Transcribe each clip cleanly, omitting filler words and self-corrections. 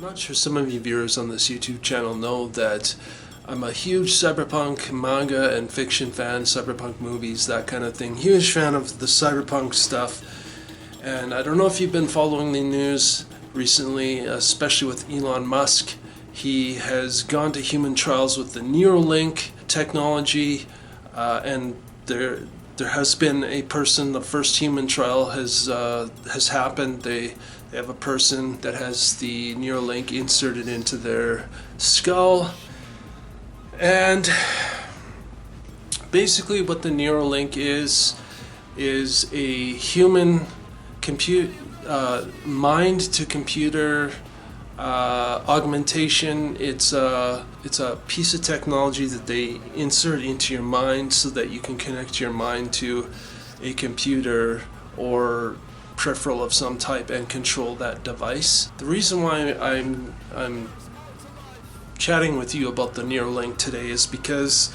I'm not sure some of you viewers on this YouTube channel know that I'm a huge cyberpunk manga and fiction fan, cyberpunk movies, that kind of thing. Huge fan of the cyberpunk stuff. And I don't know if you've been following the news recently, especially with Elon Musk. He has gone to human trials with the Neuralink technology, and there has been a person. The first human trial has happened. They have a person that has the Neuralink inserted into their skull, and basically what the Neuralink is a human mind to computer augmentation. It's a piece of technology that they insert into your mind so that you can connect your mind to a computer or peripheral of some type and control that device. The reason why I'm chatting with you about the Neuralink today is because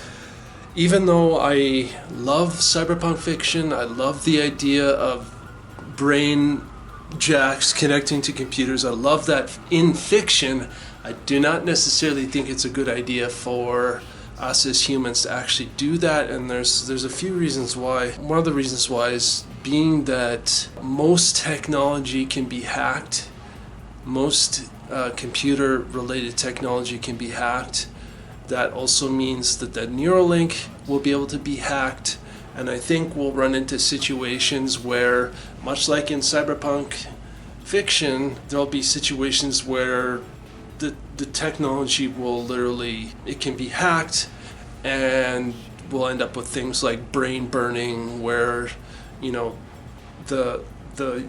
even though I love cyberpunk fiction, I love the idea of brain jacks connecting to computers, I love that in fiction, I do not necessarily think it's a good idea for us as humans to actually do that, and there's a few reasons why. One of the reasons why is being that most technology can be hacked, most computer related technology can be hacked. That also means that the Neuralink will be able to be hacked, and I think we'll run into situations where, much like in cyberpunk fiction, there'll be situations where the technology will literally, it can be hacked, and we'll end up with things like brain burning, where, you know, the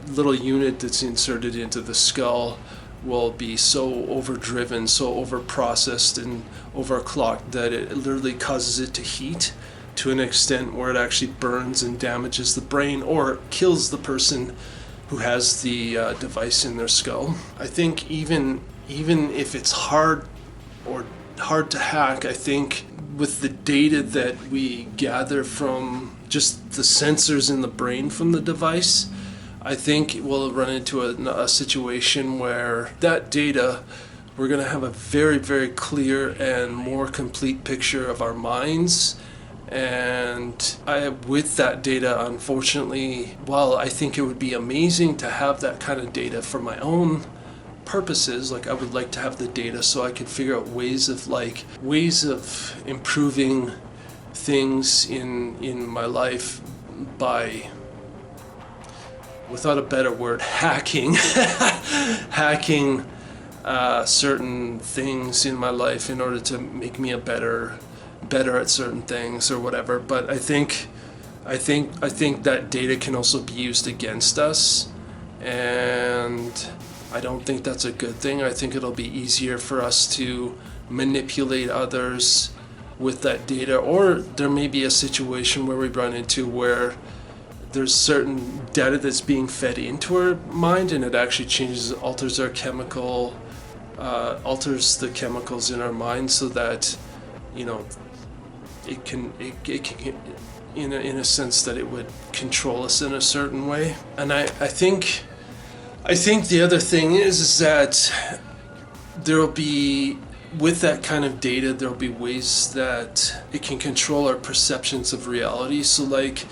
little unit that's inserted into the skull will be so overdriven, so overprocessed and overclocked that it literally causes it to heat to an extent where it actually burns and damages the brain or kills the person who has the device in their skull. I think even if it's hard to hack, I think with the data that we gather from just the sensors in the brain from the device, I think we'll run into a situation where that data, we're going to have a very, very clear and more complete picture of our minds. And with that data, unfortunately, while I think it would be amazing to have that kind of data for my own purposes, like I would like to have the data so I could figure out ways of improving things in my life by, without a better word, hacking certain things in my life in order to make me better at certain things or whatever. But I think that data can also be used against us, and I don't think that's a good thing. I think it'll be easier for us to manipulate others with that data, or there may be a situation where we run into where there's certain data that's being fed into our mind, and it actually alters the chemicals in our mind, so that, you know, it can in a sense that it would control us in a certain way. And I think the other thing is that there'll be, with that kind of data, there'll be ways that it can control our perceptions of reality. So like,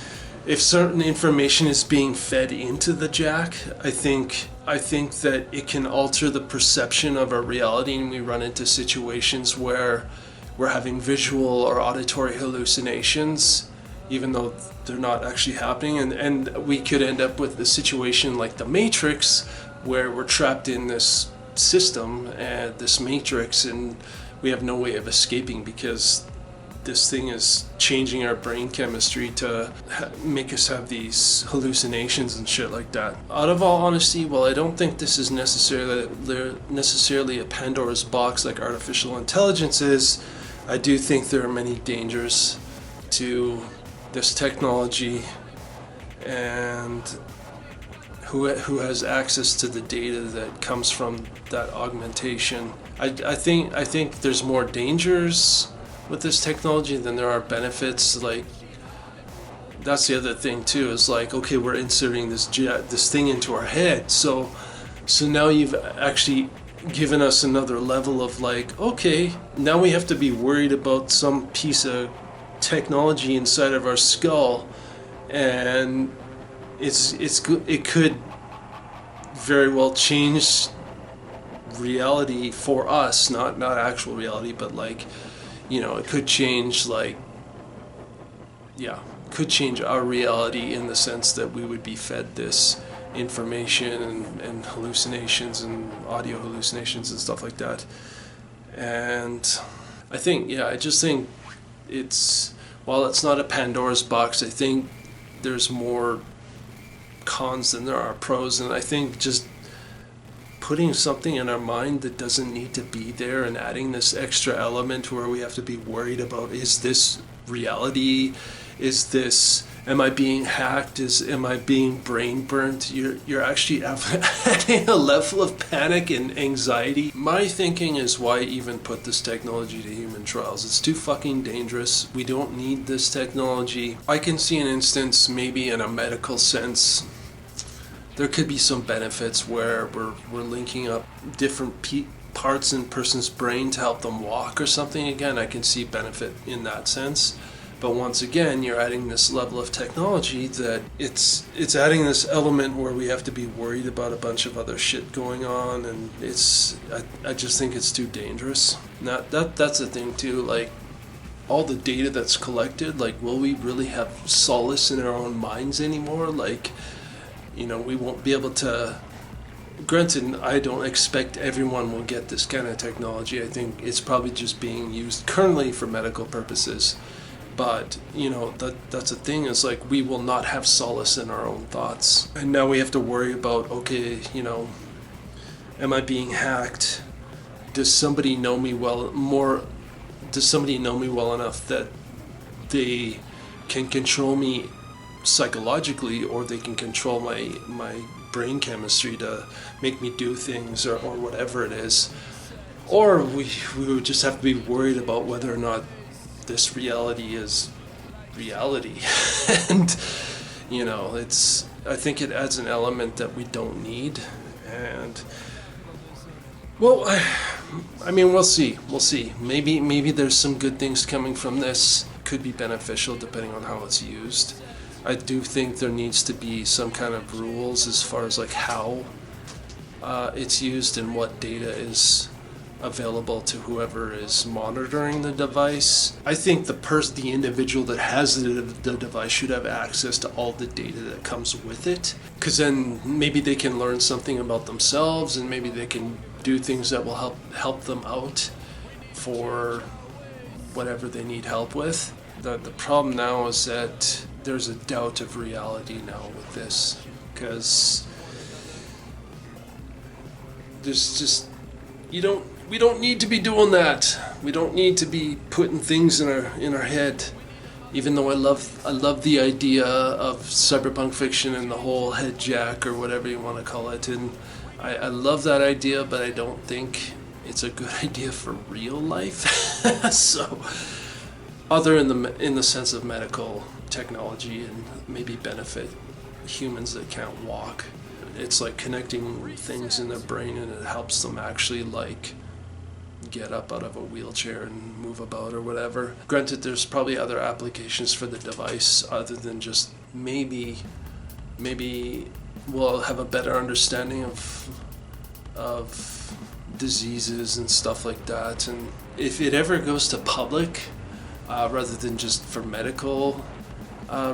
if certain information is being fed into the jack, I think that it can alter the perception of our reality, and we run into situations where we're having visual or auditory hallucinations, even though they're not actually happening, and we could end up with a situation like the Matrix, where we're trapped in this system and this matrix, and we have no way of escaping because this thing is changing our brain chemistry to make us have these hallucinations and shit like that. Out of all honesty, while I don't think this is necessarily a Pandora's box like artificial intelligence is, I do think there are many dangers to this technology, and who has access to the data that comes from that augmentation. I think there's more dangers with this technology than there are benefits. Like, that's the other thing too, is like, okay, we're inserting this thing into our head, so now you've actually given us another level of like, okay, now we have to be worried about some piece of technology inside of our skull, and it could very well change reality for us, not actual reality, but like, you know, it could change, like, yeah, could change our reality in the sense that we would be fed this information and hallucinations and audio hallucinations and stuff like that. And I think, yeah, I just think while it's not a Pandora's box, I think there's more cons than there are pros, and I think just putting something in our mind that doesn't need to be there and adding this extra element where we have to be worried about, is this reality? Am I being hacked? Am I being brain burnt? You're actually adding a level of panic and anxiety. My thinking is, why even put this technology to human trials? It's too fucking dangerous. We don't need this technology. I can see an instance, maybe in a medical sense, there could be some benefits where we're linking up different parts in a person's brain to help them walk or something. Again, I can see benefit in that sense. But once again, you're adding this level of technology that it's adding this element where we have to be worried about a bunch of other shit going on, and I just think it's too dangerous. That's the thing too, like, all the data that's collected, like, will we really have solace in our own minds anymore? Like, you know, we won't be able to. Granted, I don't expect everyone will get this kind of technology. I think it's probably just being used currently for medical purposes. But, you know, that's the thing, is like, we will not have solace in our own thoughts. And now we have to worry about, okay, you know, am I being hacked? Does somebody know me well enough that they can control me psychologically, or they can control my brain chemistry to make me do things, or whatever it is? Or we would just have to be worried about whether or not this reality is reality. And, you know, I think it adds an element that we don't need. And, well, I mean, we'll see. Maybe there's some good things coming from this. Could be beneficial depending on how it's used. I do think there needs to be some kind of rules as far as like how it's used and what data is available to whoever is monitoring the device. I think the individual that has the device should have access to all the data that comes with it, because then maybe they can learn something about themselves, and maybe they can do things that will help them out for whatever they need help with. The problem now is that there's a doubt of reality now with this, because there's just, we don't need to be doing that. We don't need to be putting things in our head. Even though I love the idea of cyberpunk fiction and the whole head jack, or whatever you want to call it, and I love that idea, but I don't think it's a good idea for real life. So, other in the sense of medical technology and maybe benefit humans that can't walk. It's like connecting things in their brain, and it helps them actually like get up out of a wheelchair and move about or whatever. Granted, there's probably other applications for the device other than just maybe we'll have a better understanding of diseases and stuff like that. And if it ever goes to public, rather than just for medical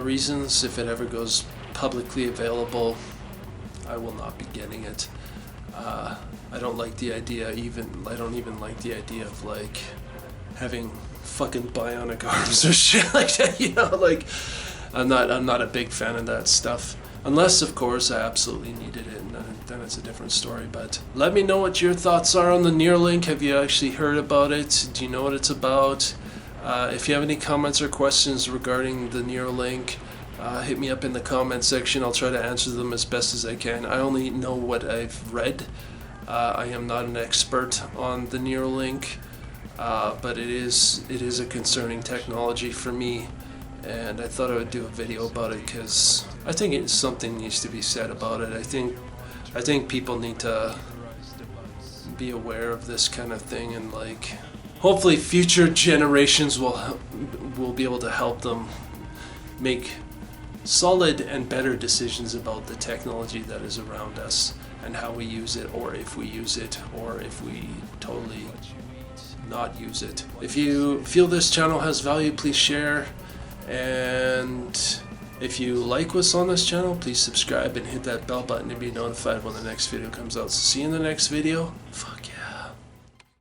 reasons, if it ever goes publicly available, I will not be getting it. I don't like the idea. I don't even like the idea of like having fucking bionic arms or shit like that. You know, like I'm not a big fan of that stuff. Unless, of course, I absolutely needed it, and then it's a different story. But let me know what your thoughts are on the Neuralink. Have you actually heard about it? Do you know what it's about? If you have any comments or questions regarding the Neuralink, hit me up in the comment section. I'll try to answer them as best as I can. I only know what I've read. I am not an expert on the Neuralink, but it is a concerning technology for me, and I thought I would do a video about it because I think something needs to be said about it. I think people need to be aware of this kind of thing, and like hopefully future generations will be able to help them make solid and better decisions about the technology that is around us and how we use it, or if we use it, or if we totally not use it. If you feel this channel has value, please share, and if you like what's on this channel, please subscribe and hit that bell button to be notified when the next video comes out. So see you in the next video. Fuck yeah.